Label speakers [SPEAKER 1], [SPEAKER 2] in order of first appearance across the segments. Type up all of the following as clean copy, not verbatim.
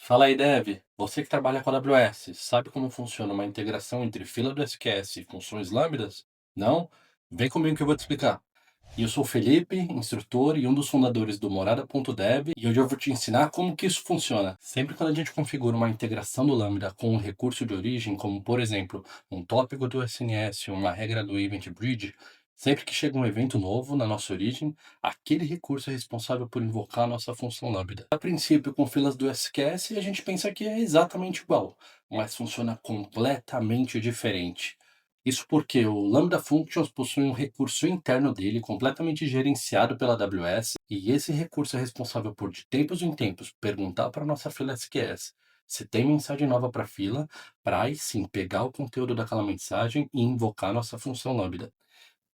[SPEAKER 1] Fala aí, Dev. Você que trabalha com a AWS, sabe como funciona uma integração entre fila do SQS e funções lambdas? Não? Vem comigo que eu vou te explicar. E eu sou o Felipe, instrutor e um dos fundadores do Morada.dev, e hoje eu vou te ensinar como que isso funciona. Sempre quando a gente configura uma integração do Lambda com um recurso de origem, como por exemplo, um tópico do SNS ou uma regra do Event Bridge, sempre que chega um evento novo na nossa origem, aquele recurso é responsável por invocar a nossa função Lambda. A princípio, com filas do SQS, a gente pensa que é exatamente igual, mas funciona completamente diferente. Isso porque o Lambda Functions possui um recurso interno dele completamente gerenciado pela AWS, e esse recurso é responsável por, de tempos em tempos, perguntar para a nossa fila SQS se tem mensagem nova para a fila, para aí sim pegar o conteúdo daquela mensagem e invocar a nossa função Lambda.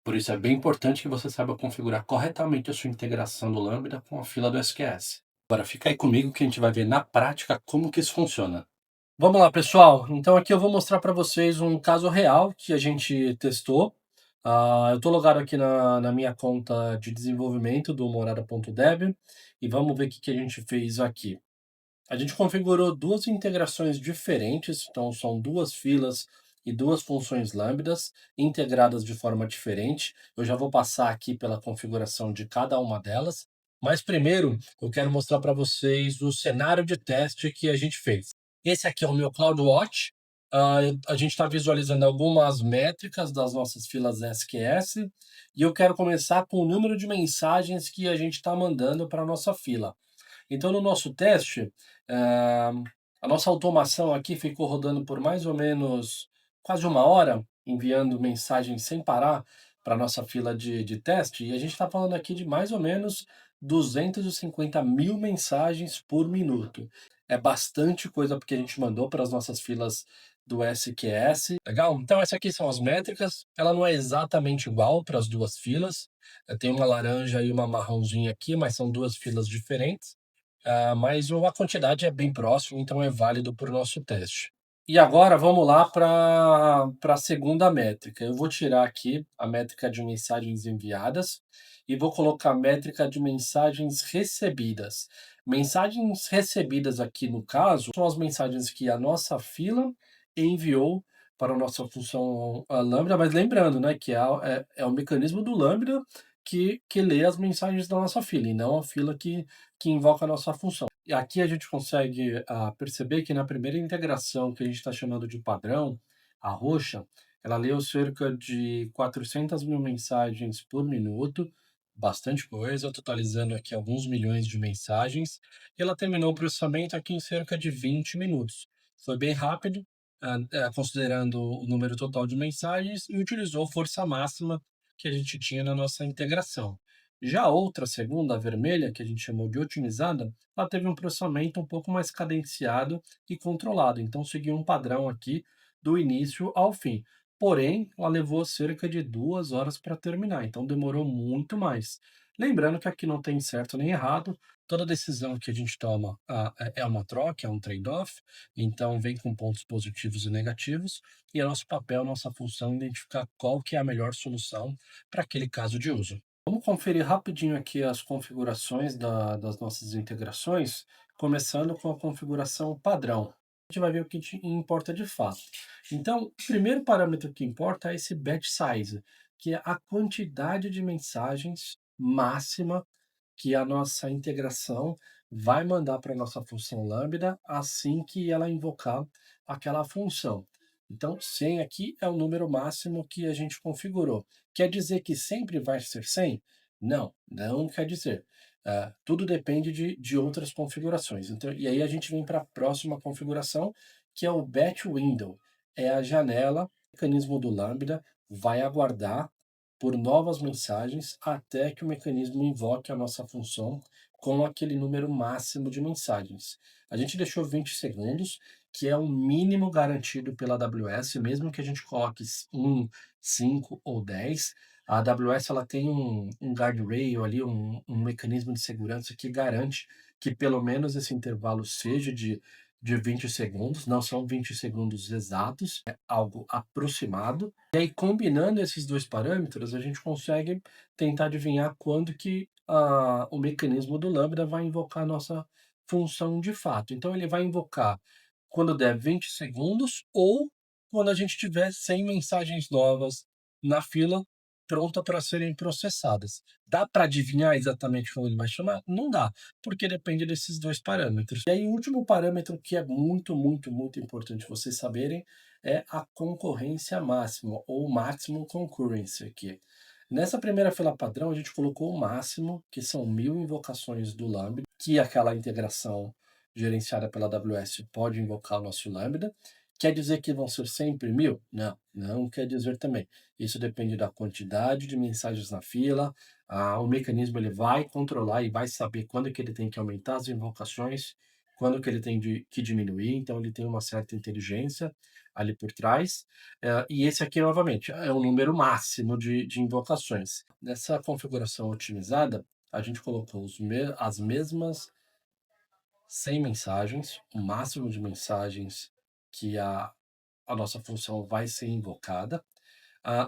[SPEAKER 1] Por isso é bem importante que você saiba configurar corretamente a sua integração do Lambda com a fila do SQS. Agora fica aí comigo que a gente vai ver na prática como que isso funciona. Vamos lá, pessoal. Então aqui eu vou mostrar para vocês um caso real que a gente testou. Eu estou logado aqui na minha conta de desenvolvimento do Morada.dev e vamos ver o que a gente fez aqui. A gente configurou duas integrações diferentes, então são duas filas e duas funções lambdas integradas de forma diferente. Eu já vou passar aqui pela configuração de cada uma delas, mas primeiro eu quero mostrar para vocês o cenário de teste que a gente fez. Esse aqui é o meu CloudWatch. A gente está visualizando algumas métricas das nossas filas SQS e eu quero começar com o número de mensagens que a gente está mandando para a nossa fila. Então, no nosso teste, a nossa automação aqui ficou rodando por mais ou menos quase uma hora, enviando mensagens sem parar para a nossa fila de teste, e a gente está falando aqui de mais ou menos 250 mil mensagens por minuto. É bastante coisa porque a gente mandou para as nossas filas do SQS. Legal? Então, essas aqui são as métricas. Ela não é exatamente igual para as duas filas. Tem uma laranja e uma marronzinha aqui, mas são duas filas diferentes. Mas a quantidade é bem próxima, então é válido para o nosso teste. E agora vamos lá para a segunda métrica. Eu vou tirar aqui a métrica de mensagens enviadas e vou colocar a métrica de mensagens recebidas. Mensagens recebidas aqui, no caso, são as mensagens que a nossa fila enviou para a nossa função Lambda, mas lembrando, né, que é o mecanismo do Lambda que lê as mensagens da nossa fila, e não a fila que invoca a nossa função. E aqui a gente consegue perceber que na primeira integração, que a gente está chamando de padrão, a roxa, ela leu cerca de 400 mil mensagens por minuto, bastante coisa, totalizando aqui alguns milhões de mensagens, e ela terminou o processamento aqui em cerca de 20 minutos. Foi bem rápido, considerando o número total de mensagens, e utilizou força máxima que a gente tinha na nossa integração. Já a outra, segunda, a vermelha, que a gente chamou de otimizada, ela teve um processamento um pouco mais cadenciado e controlado, então seguiu um padrão aqui do início ao fim. Porém, ela levou cerca de 2 horas para terminar, então demorou muito mais. Lembrando que aqui não tem certo nem errado, toda decisão que a gente toma é uma troca, é um trade-off, então vem com pontos positivos e negativos, e é nosso papel, nossa função, identificar qual que é a melhor solução para aquele caso de uso. Vamos conferir rapidinho aqui as configurações das nossas integrações, começando com a configuração padrão. A gente vai ver o que importa de fato. Então, o primeiro parâmetro que importa é esse batch size, que é a quantidade de mensagens máxima que a nossa integração vai mandar para a nossa função Lambda assim que ela invocar aquela função. Então, 100 aqui é o número máximo que a gente configurou. Quer dizer que sempre vai ser 100? Não, não quer dizer. Tudo depende de outras configurações. Então, e aí a gente vem para a próxima configuração, que é o batch window. É a janela, o mecanismo do Lambda vai aguardar por novas mensagens até que o mecanismo invoque a nossa função com aquele número máximo de mensagens. A gente deixou 20 segundos, que é o mínimo garantido pela AWS, mesmo que a gente coloque 1, 5 ou 10, a AWS ela tem um guardrail ali, um mecanismo de segurança que garante que pelo menos esse intervalo seja de 20 segundos, não são 20 segundos exatos, é algo aproximado. E aí, combinando esses dois parâmetros, a gente consegue tentar adivinhar quando que o mecanismo do Lambda vai invocar a nossa função de fato. Então ele vai invocar quando der 20 segundos ou quando a gente tiver 100 mensagens novas na fila pronta para serem processadas. Dá para adivinhar exatamente como ele vai chamar? Não dá, porque depende desses 2 parâmetros. E aí o último parâmetro que é muito, muito, muito importante vocês saberem é a concorrência máxima ou maximum concurrency aqui. Nessa primeira fila padrão, a gente colocou o máximo, que são 1000 invocações do Lambda, que aquela integração gerenciada pela AWS pode invocar o nosso Lambda. Quer dizer que vão ser sempre 1000? Não, não quer dizer também. Isso depende da quantidade de mensagens na fila. O mecanismo ele vai controlar e vai saber quando que ele tem que aumentar as invocações, quando que ele tem que diminuir. Então ele tem uma certa inteligência ali por trás. E esse aqui, novamente, é o número máximo de invocações. Nessa configuração otimizada, a gente colocou as mesmas 100 mensagens, o máximo de mensagens que a nossa função vai ser invocada.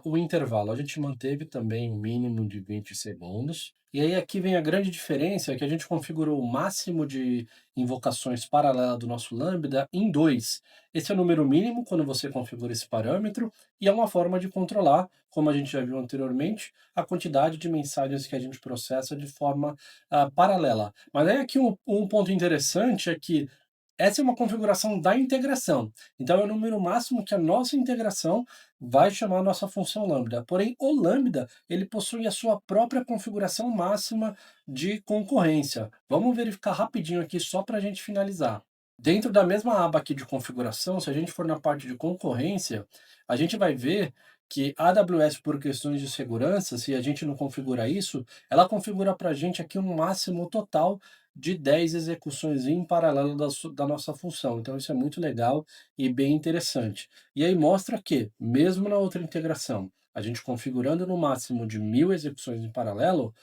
[SPEAKER 1] O intervalo, a gente manteve também um mínimo de 20 segundos. E aí aqui vem a grande diferença, que a gente configurou o máximo de invocações paralela do nosso lambda em 2. Esse é o número mínimo quando você configura esse parâmetro, e é uma forma de controlar, como a gente já viu anteriormente, a quantidade de mensagens que a gente processa de forma paralela. Mas aí aqui um ponto interessante é que essa é uma configuração da integração. Então é o número máximo que a nossa integração vai chamar a nossa função lambda. Porém, o lambda, ele possui a sua própria configuração máxima de concorrência. Vamos verificar rapidinho aqui só para a gente finalizar. Dentro da mesma aba aqui de configuração, se a gente for na parte de concorrência, a gente vai ver que a AWS, por questões de segurança, se a gente não configura isso, ela configura para a gente aqui um máximo total de 10 execuções em paralelo da nossa função. Então isso é muito legal e bem interessante. E aí mostra que, mesmo na outra integração, a gente configurando no máximo de 1000 execuções em paralelo,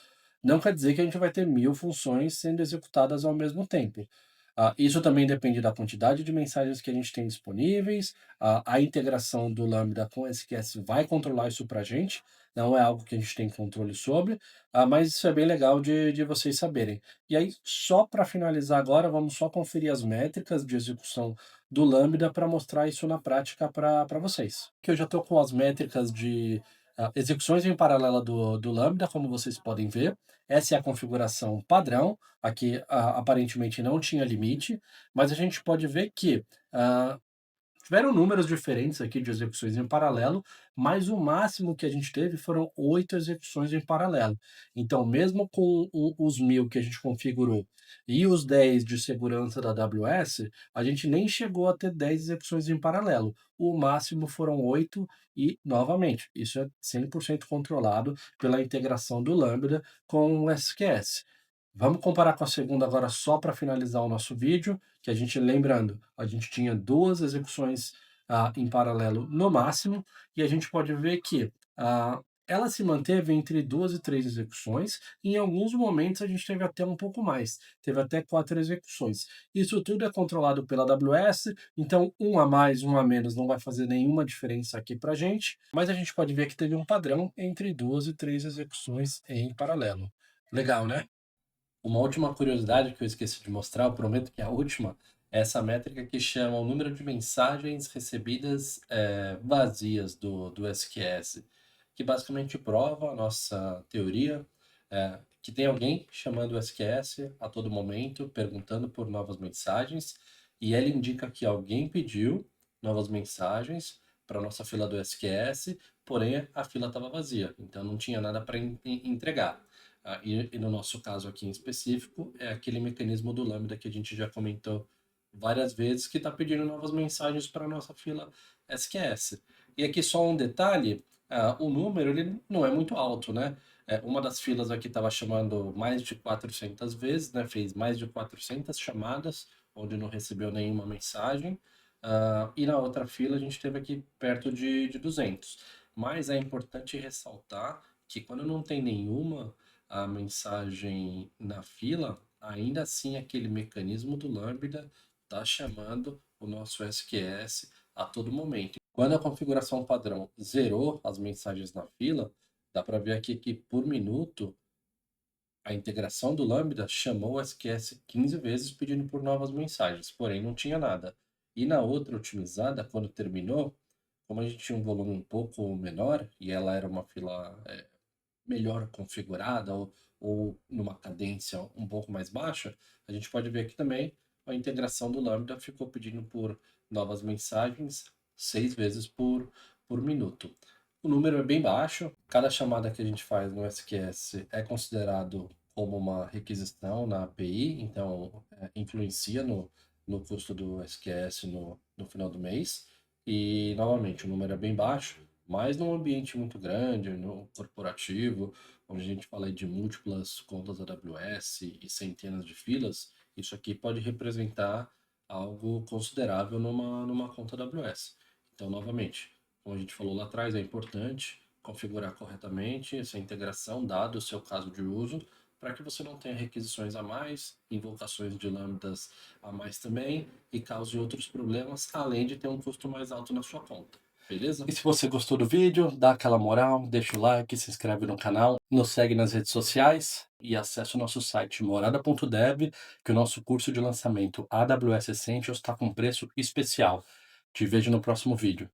[SPEAKER 1] não quer dizer que a gente vai ter 1000 funções sendo executadas ao mesmo tempo. Isso também depende da quantidade de mensagens que a gente tem disponíveis. A integração do Lambda com o SQS vai controlar isso para a gente, não é algo que a gente tem controle sobre, mas isso é bem legal de vocês saberem. E aí, só para finalizar agora, vamos só conferir as métricas de execução do Lambda para mostrar isso na prática para vocês. Que eu já estou com as métricas de execuções em paralelo do Lambda, como vocês podem ver. Essa é a configuração padrão. Aqui aparentemente não tinha limite, mas a gente pode ver que ah, tiveram números diferentes aqui de execuções em paralelo, mas o máximo que a gente teve foram 8 execuções em paralelo. Então, mesmo com os 1000 que a gente configurou e os 10 de segurança da AWS, a gente nem chegou a ter 10 execuções em paralelo. O máximo foram 8 e, novamente, isso é 100% controlado pela integração do Lambda com o SQS. Vamos comparar com a segunda agora só para finalizar o nosso vídeo, que a gente, lembrando, a gente tinha 2 execuções em paralelo no máximo, e a gente pode ver que ela se manteve entre 2 e 3 execuções, e em alguns momentos a gente teve até um pouco mais, teve até 4 execuções. Isso tudo é controlado pela AWS, então um a mais, um a menos não vai fazer nenhuma diferença aqui para a gente, mas a gente pode ver que teve um padrão entre 2 e 3 execuções em paralelo. Legal, né? Uma última curiosidade que eu esqueci de mostrar, eu prometo que é a última, é essa métrica que chama o número de mensagens recebidas vazias do SQS, que basicamente prova a nossa teoria, que tem alguém chamando o SQS a todo momento, perguntando por novas mensagens, e ela indica que alguém pediu novas mensagens para a nossa fila do SQS, porém a fila estava vazia, então não tinha nada para entregar. E no nosso caso aqui em específico, é aquele mecanismo do Lambda que a gente já comentou várias vezes, que está pedindo novas mensagens para a nossa fila SQS. E aqui só um detalhe, o número ele não é muito alto, né? Uma das filas aqui estava chamando mais de 400 vezes, né? Fez mais de 400 chamadas, onde não recebeu nenhuma mensagem. E na outra fila a gente teve aqui perto de 200. Mas é importante ressaltar que quando não tem nenhuma a mensagem na fila, ainda assim aquele mecanismo do Lambda está chamando o nosso SQS a todo momento. Quando a configuração padrão zerou as mensagens na fila, dá para ver aqui que por minuto A integração do Lambda chamou o SQS 15 vezes pedindo por novas mensagens, porém não tinha nada. E na outra otimizada, quando terminou, como a gente tinha um volume um pouco menor e ela era uma fila melhor configurada ou numa cadência um pouco mais baixa, a gente pode ver aqui também a integração do Lambda ficou pedindo por novas mensagens 6 vezes por minuto. O número é bem baixo, cada chamada que a gente faz no SQS é considerado como uma requisição na API, então influencia no custo do SQS no final do mês. E, novamente, o número é bem baixo, mas num ambiente muito grande, no corporativo, onde a gente fala aí de múltiplas contas AWS e centenas de filas, isso aqui pode representar algo considerável numa conta AWS. Então, novamente, como a gente falou lá atrás, é importante configurar corretamente essa integração, dado o seu caso de uso, para que você não tenha requisições a mais, invocações de lambdas a mais também, e cause outros problemas, além de ter um custo mais alto na sua conta. Beleza? E se você gostou do vídeo, dá aquela moral, deixa o like, se inscreve no canal, nos segue nas redes sociais e acesse o nosso site morada.dev, que o nosso curso de lançamento AWS Essentials está com preço especial. Te vejo no próximo vídeo.